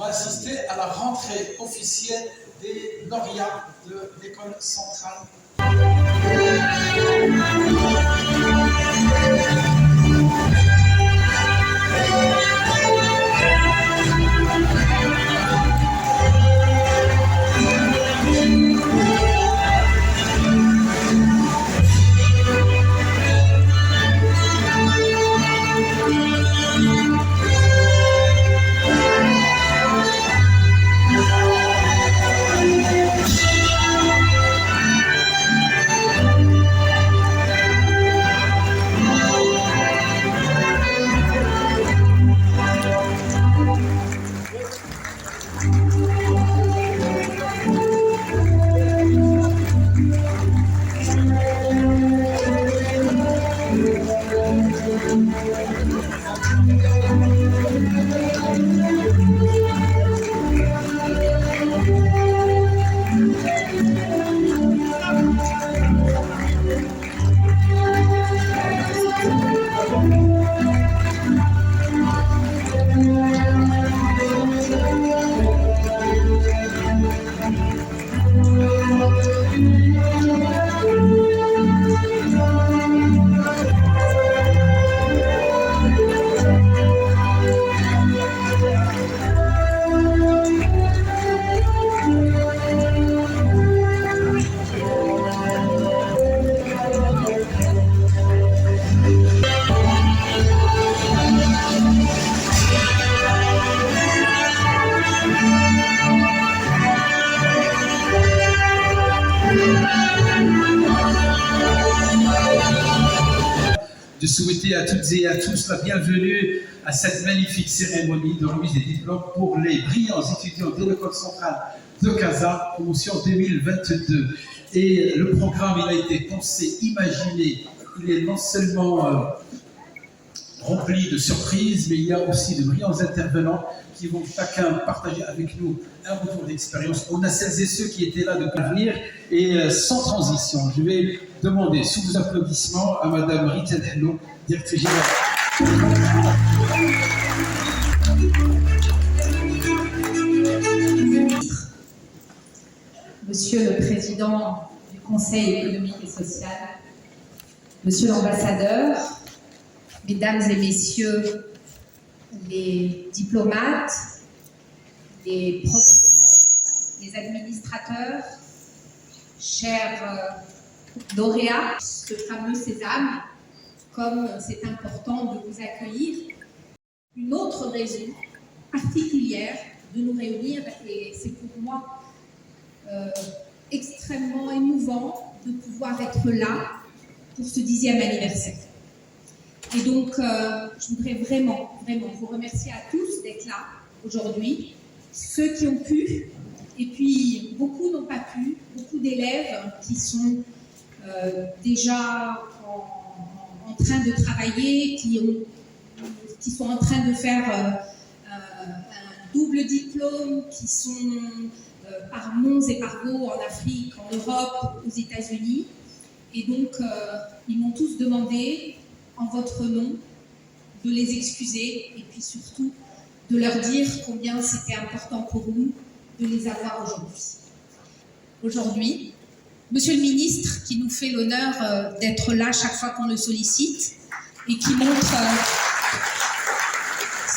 va assister à la rentrée officielle des lauréats de l'école centrale. De souhaiter à toutes et à tous la bienvenue à cette magnifique cérémonie de remise des diplômes pour les brillants étudiants de l'école centrale de Casa, promotion 2022. Et le programme, il a été pensé, imaginé, il est non seulement rempli de surprises, mais il y a aussi de brillants intervenants qui vont chacun partager avec nous un retour d'expérience. On a celles et ceux qui étaient là depuis venir, et sans transition, je vais demander sous vos applaudissements à Madame Rita Hello, directrice générale. Monsieur le Président du Conseil économique et social, Monsieur l'ambassadeur, Mesdames et Messieurs les diplomates, les professeurs, les administrateurs, chers lauréats, ce fameux sésame, comme c'est important de vous accueillir. Une autre raison particulière de nous réunir, et c'est pour moi extrêmement émouvant de pouvoir être là pour ce 10e anniversaire. Et donc, je voudrais vraiment vous remercier à tous d'être là aujourd'hui, ceux qui ont pu, et puis beaucoup n'ont pas pu, beaucoup d'élèves qui sont déjà en train de travailler, qui sont en train de faire un double diplôme, qui sont par Mons et par Vaux en Afrique, en Europe, aux États-Unis. Et donc, ils m'ont tous demandé, en votre nom, de les excuser et puis surtout de leur dire combien c'était important pour nous de les avoir aujourd'hui. Aujourd'hui, Monsieur le ministre, qui nous fait l'honneur d'être là chaque fois qu'on le sollicite et qui montre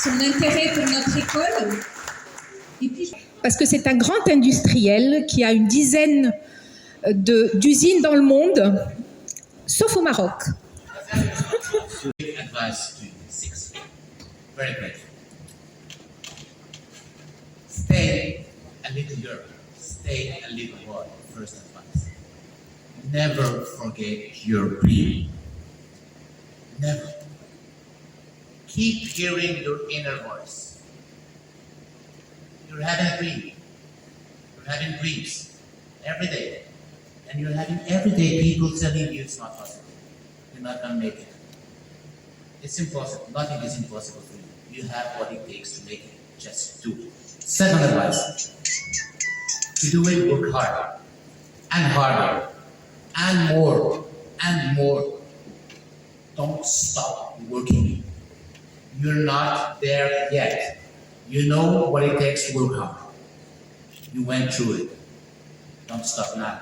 son intérêt pour notre école. Et puis, parce que c'est un grand industriel qui a une dizaine d'usines dans le monde, sauf au Maroc. Advice to six. Very grateful. Stay a little girl, stay a little boy. First advice. Never forget your dream. Never. Keep hearing your inner voice. You're having a dream. You're having dreams every day. And you're having every day people telling you it's not possible. You're not going to make it. It's impossible. Nothing is impossible for you. You have what it takes to make it. Just do it. Second advice. To do it, work hard. And harder. And more. And more. Don't stop working. You're not there yet. You know what it takes to work hard. You went through it. Don't stop now.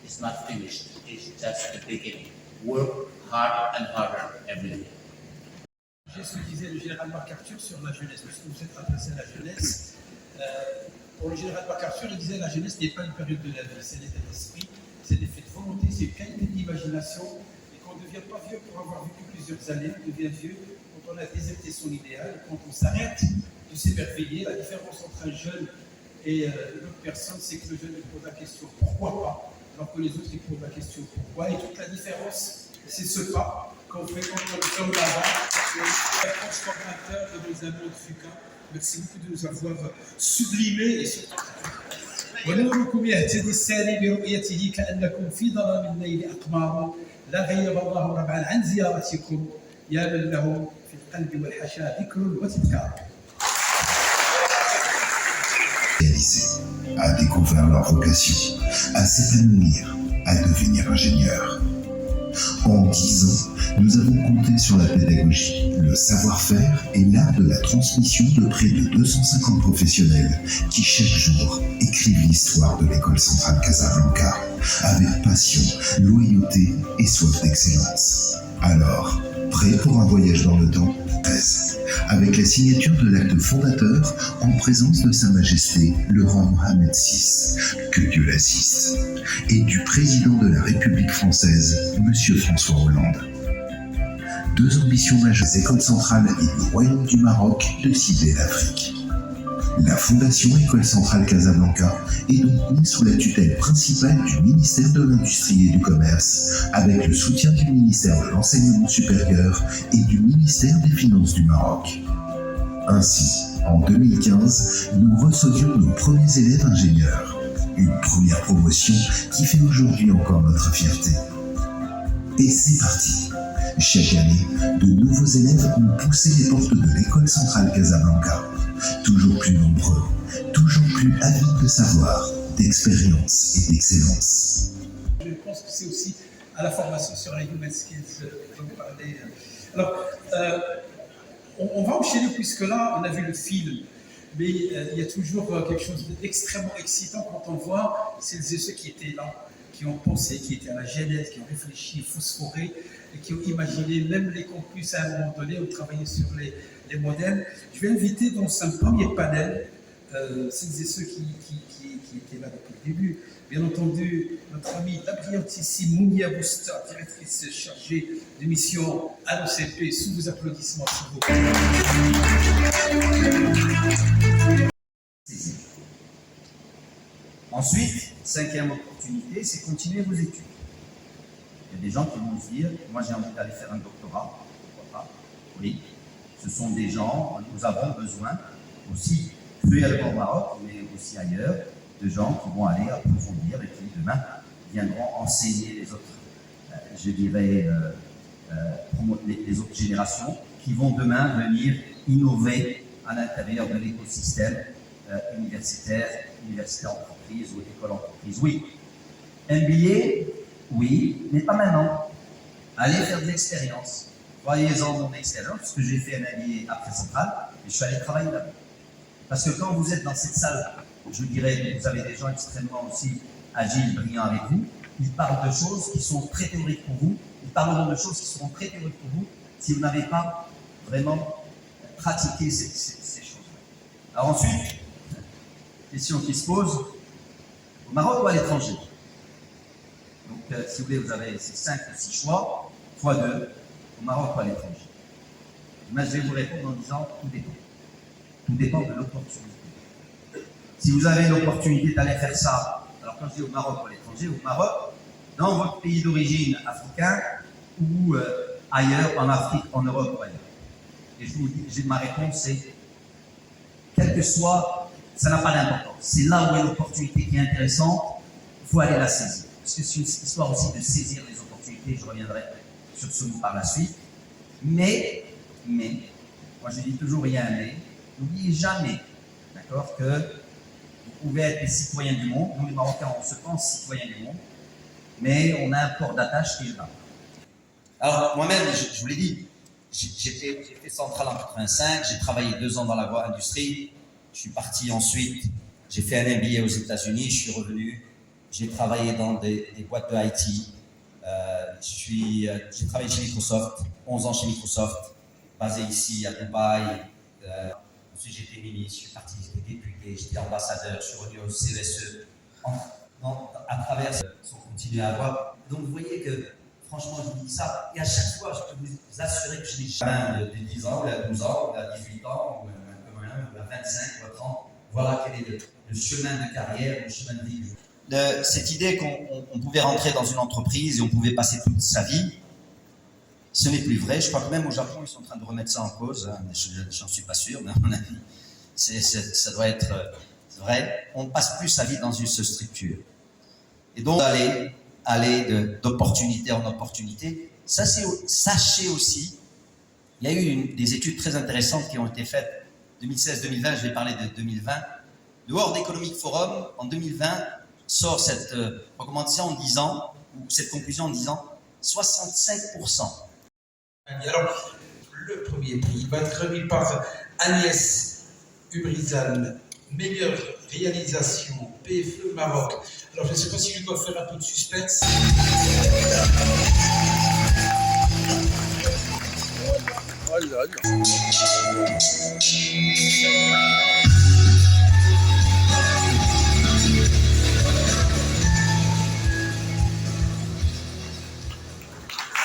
It's not finished. It's just the beginning. Work hard and harder every day. J'ai ce que disait le général MacArthur sur la jeunesse, puisque vous êtes adressé à la jeunesse. Pour le général MacArthur, il disait que la jeunesse n'est pas une période de la vie, c'est l'état d'esprit, c'est des faits de volonté, c'est une qualité d'imagination, et qu'on ne devient pas vieux pour avoir vécu plusieurs années, on devient vieux quand on a déserté son idéal, quand on s'arrête de s'émerveiller. La différence entre un jeune et l'autre personne, c'est que le jeune il pose la question pourquoi pas, alors que les autres ils posent la question pourquoi, et toute la différence, c'est ce pas qu'on fait quand on est comme là-bas, c'est un transformateur dans un monde fugace. Merci beaucoup de nous avoir sublimés et surtout. ونوركم يهتدي الساري برؤيته كأنكم في ظلام الليل أقمار لا غيب الله ربعا عن زيارتكم يا من له في القلب والحشا ذكر وتذكار. À découvrir leur vocation, à s'épanouir, à devenir ingénieur. En 10 ans, nous avons compté sur la pédagogie, le savoir-faire et l'art de la transmission de près de 250 professionnels qui chaque jour écrivent l'histoire de l'école centrale Casablanca avec passion, loyauté et soif d'excellence. Alors, prêt pour un voyage dans le temps ? Avec la signature de l'acte fondateur en présence de Sa Majesté le roi Mohamed VI, que Dieu l'assiste, et du président de la République française, Monsieur François Hollande. 2 ambitions majeures des écoles centrales et du Royaume du Maroc de cibler l'Afrique. La Fondation École Centrale Casablanca est donc mise sous la tutelle principale du ministère de l'Industrie et du Commerce, avec le soutien du ministère de l'Enseignement supérieur et du ministère des Finances du Maroc. Ainsi, en 2015, nous recevions nos premiers élèves ingénieurs, une première promotion qui fait aujourd'hui encore notre fierté. Et c'est parti! Chaque année, de nouveaux élèves ont poussé les portes de l'école centrale Casablanca. Toujours plus nombreux, toujours plus avides de savoir, d'expérience et d'excellence. Je pense que c'est aussi à la formation sur les human skills dont vous parlez. Alors, on va enchaîner puisque là, on a vu le film, mais il y a toujours quelque chose d'extrêmement excitant quand on voit celles et ceux qui étaient là, qui ont pensé, qui étaient à la genèse, qui ont réfléchi, phosphoré, et qui ont imaginé même les campus à un moment donné, ont travaillé sur les modèles. Je vais inviter dans un premier panel celles et ceux qui étaient là depuis le début. Bien entendu, notre amie, la brillantissime Mounia Bousta, directrice chargée de mission à l'OCP, sous vos applaudissements, s'il vous plaît. Ensuite, 5e opportunité, c'est continuer vos études. Il y a des gens qui vont se dire, moi j'ai envie d'aller faire un doctorat, pourquoi pas? Oui, ce sont des gens, nous avons besoin aussi, cruellement au Maroc, mais aussi ailleurs, de gens qui vont aller approfondir et qui demain viendront enseigner les autres, je dirais, les autres générations, qui vont demain venir innover à l'intérieur de l'écosystème universitaire entreprise ou école entreprise. Oui. MBA, oui, mais pas maintenant. Allez faire de l'expérience. Voyez-en mon expérience, parce que j'ai fait un MBA après Centrale, et je suis allé travailler là-bas. Parce que quand vous êtes dans cette salle, je dirais, vous avez des gens extrêmement aussi agiles, brillants avec vous, ils parlent de choses qui sont très théoriques pour vous, ils parleront de choses qui seront très théoriques pour vous, si vous n'avez pas vraiment pratiqué ces choses-là. Alors ensuite, question qui se pose, au Maroc ou à l'étranger? Donc, si vous voulez, vous avez ces 5 ou 6 choix, fois 2, au Maroc ou à l'étranger. Moi, je vais vous répondre en disant, tout dépend. Tout dépend de l'opportunité. Si vous avez l'opportunité d'aller faire ça, alors quand je dis au Maroc ou à l'étranger, au Maroc, dans votre pays d'origine africain, ou ailleurs, en Afrique, en Europe ou ailleurs. Et je vous dis, ma réponse, c'est, quel que soit, ça n'a pas d'importance. C'est là où est l'opportunité qui est intéressante, il faut aller la saisir. Parce que c'est une histoire aussi de saisir les opportunités, je reviendrai sur ce mot par la suite. Mais, moi je dis toujours il y a un mais, n'oubliez jamais, d'accord, que vous pouvez être des citoyens du monde, nous les Marocains on se pense citoyens du monde, mais on a un port d'attache qui est là. Alors moi-même, je vous l'ai dit, j'ai fait Centrale en 85, j'ai travaillé 2 ans dans l'agro-industrie, je suis parti ensuite, j'ai fait un MBA aux États-Unis, je suis revenu, j'ai travaillé dans des boîtes de IT, j'ai travaillé chez Microsoft, 11 ans chez Microsoft, basé ici à Dubaï. Ensuite, j'étais ministre, je suis parti, j'étais député, j'étais ambassadeur, je suis revenu au CSE. À travers ce qu'on continue à avoir. Donc, vous voyez que, franchement, je vous dis ça, et à chaque fois, je peux vous assurer que je n'ai jamais de 10 ans, ou à 12 ans, ou à 18 ans, ou à 25, ou à 30. Voilà quel est le chemin de carrière, le chemin de vie. Cette idée qu'on pouvait rentrer dans une entreprise et on pouvait passer toute sa vie, ce n'est plus vrai. Je crois que même au Japon, ils sont en train de remettre ça en cause. J'en suis pas sûr, mais à mon avis, ça doit être vrai. On ne passe plus sa vie dans une seule structure. Et donc, aller d'opportunité en opportunité. Sachez aussi, il y a eu des études très intéressantes qui ont été faites 2016-2020, je vais parler de 2020. Le World Economic Forum, en 2020, sort cette recommandation en disant, ou cette conclusion en disant, 65%. Alors, le premier prix va être remis par Agnès Ubrizal, meilleure réalisation PFE Maroc. Alors, je ne sais pas si je dois faire un peu de suspense.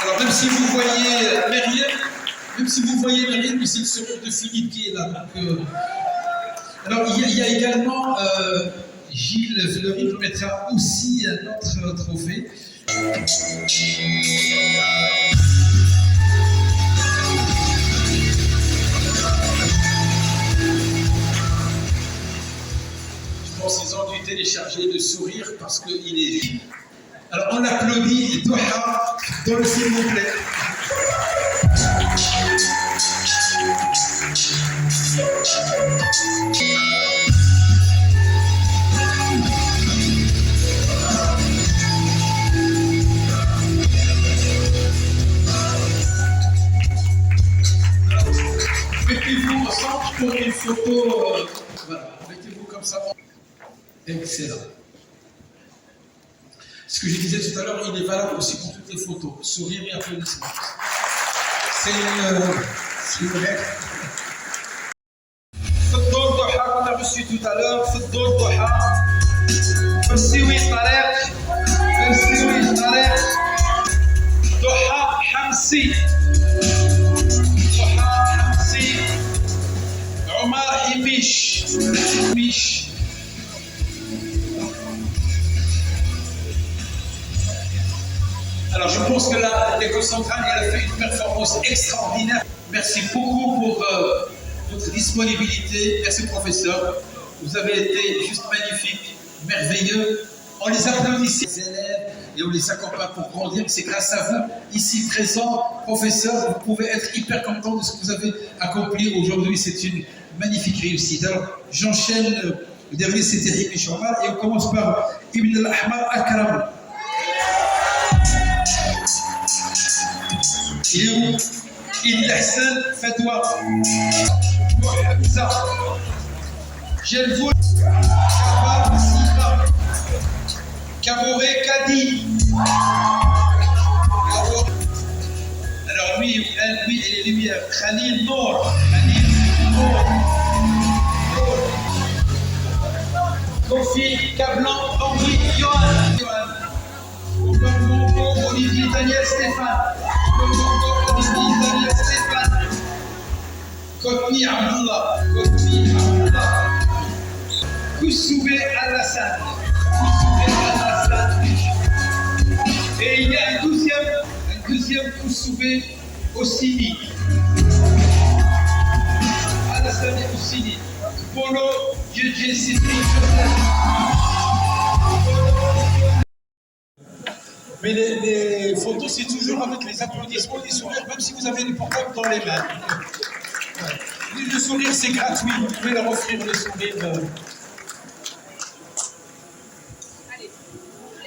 Alors, même si vous voyez Myriam, mais c'est le sourire de Philippe qui est là. Donc, alors, il y a également Gilles Fleury remettra aussi un autre trophée. Je pense qu'ils ont dû télécharger le sourire parce qu'il est... Alors, on applaudit Doha dans le s'il vous plaît. Mettez-vous au centre pour une photo. Voilà, mettez-vous comme ça. Excellent. Ce que je disais tout à l'heure, il est valable aussi pour toutes les photos. Sourire et applaudissements. C'est une règle. Football Doha qu'on a reçu tout à l'heure. Football Doha. Msiwi Tarek. Doha Hamsi. Omar Himish. Alors je pense que l'école centrale elle a fait une performance extraordinaire. Merci beaucoup pour votre disponibilité. Merci professeur. Vous avez été juste magnifique, merveilleux. On les applaudit les élèves et on les accompagne pour grandir. C'est grâce à vous, ici présents, professeurs, vous pouvez être hyper contents de ce que vous avez accompli aujourd'hui. C'est une magnifique réussite. Alors j'enchaîne. Le dernier c'était Ibn Chomar et on commence par Ibn al-Ahmar Akram. Il est où? Ibn Hassan Fadwa. Hamza. Jelvoul. Kabar Siva. Kaboré Kadi. Alors lui et les lumières. Khalil Nour. Kofi Kablan Henri Johan. Olivier Daniel Stéphane. Daniel Stéphane. Kotni Abdullah. Koussoubé Alassane. Et il y a un deuxième Koussoubé Ossini. Alassane Ossini. Polo Dieu Sidri Joseph. Mais les photos, c'est toujours avec les applaudissements, les sourires, même si vous avez les portables dans les mains. Le sourire, c'est gratuit. Vous pouvez leur offrir le sourire.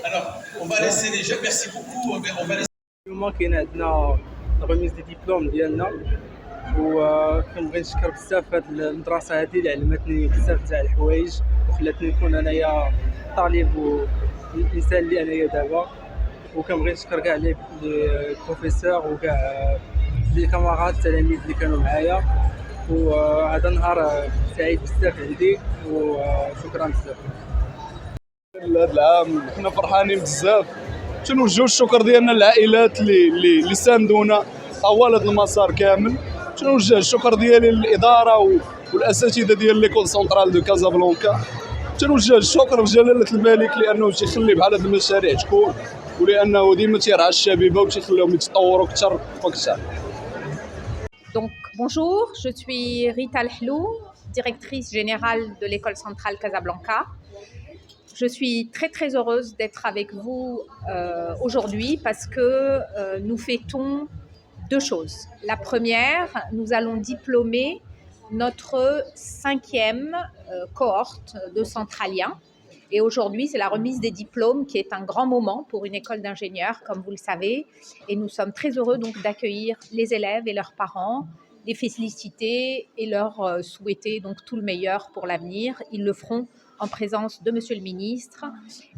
Alors, on va laisser les jeunes. Merci beaucoup. On va laisser... You're mocking it. No, الغميز دي ديبلوم ديالنا وكنبغي نشكر بزاف هاد المدرسه هادي اللي علمتني بزاف تاع الحوايج وخلاتني نكون انايا طالب والانسان اللي انايا دابا وكنبغي نشكر كاع لي بروفيسور وكاع لي كامارات التلاميذ اللي كانوا معايا وهذا نهار سعيد بزاف عندي وشكرا بزاف. هذا العام حنا فرحانين بزاف تنوجهوا الشكر ديالنا للعائلات اللي ساندونا طوال هذا المسار كامل. تنوجه الشكر ديالي للاداره والاساتذه ديال ليكول سونطرال دو كازابلانكا. تنوجه الشكر بجلاله الملك لانه تيخلي بحال هذه المشاريع تكون ولانه ديما تيرعى الشبيبه وتيخليهم يتطوروا اكثر واكثر. Donc bonjour, je suis Rita Lhlou, directrice générale de l'école centrale Casablanca. Je suis très heureuse d'être avec vous aujourd'hui parce que nous fêtons deux choses. La première, nous allons diplômer notre 5e cohorte de centraliens. Et aujourd'hui, c'est la remise des diplômes qui est un grand moment pour une école d'ingénieurs, comme vous le savez. Et nous sommes très heureux donc d'accueillir les élèves et leurs parents, les féliciter et leur souhaiter donc tout le meilleur pour l'avenir. Ils le feront en présence de Monsieur le Ministre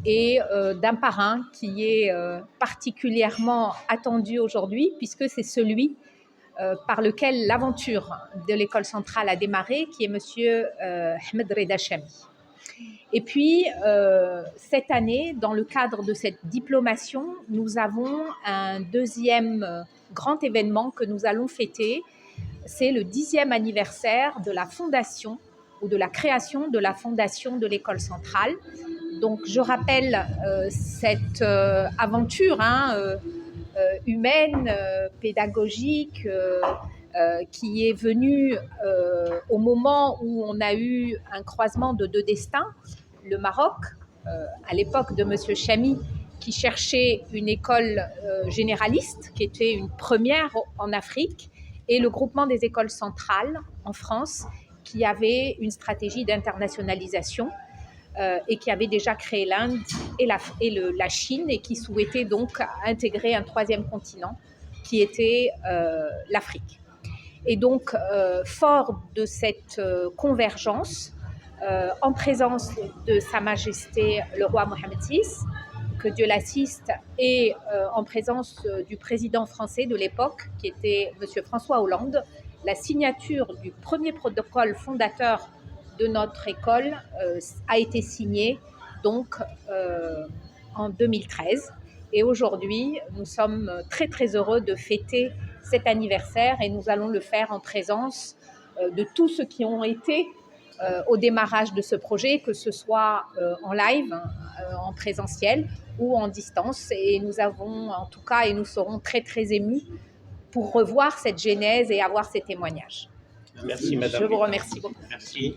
et d'un parrain qui est particulièrement attendu aujourd'hui, puisque c'est celui par lequel l'aventure de l'école centrale a démarré, qui est Monsieur Ahmed Reda Chami. Et puis, cette année, dans le cadre de cette diplomation, nous avons un deuxième grand événement que nous allons fêter. C'est le 10e anniversaire de la fondation ou de la création de la fondation de l'école centrale. Donc, je rappelle cette aventure humaine, pédagogique, qui est venue au moment où on a eu un croisement de deux destins. Le Maroc, à l'époque de M. Chami, qui cherchait une école généraliste, qui était une première en Afrique, et le groupement des écoles centrales en France, qui avait une stratégie d'internationalisation et qui avait déjà créé l'Inde et la Chine, et qui souhaitait donc intégrer un troisième continent, qui était l'Afrique. Et donc, fort de cette convergence, en présence de Sa Majesté le roi Mohammed VI, que Dieu l'assiste, et en présence du président français de l'époque, qui était M. François Hollande, la signature du premier protocole fondateur de notre école a été signée donc en 2013. Et aujourd'hui, nous sommes très heureux de fêter cet anniversaire et nous allons le faire en présence de tous ceux qui ont été au démarrage de ce projet, que ce soit en live, en présentiel ou en distance. Et nous avons en tout cas, et nous serons très émus pour revoir cette genèse et avoir ces témoignages. Merci madame. Je vous remercie beaucoup. Merci.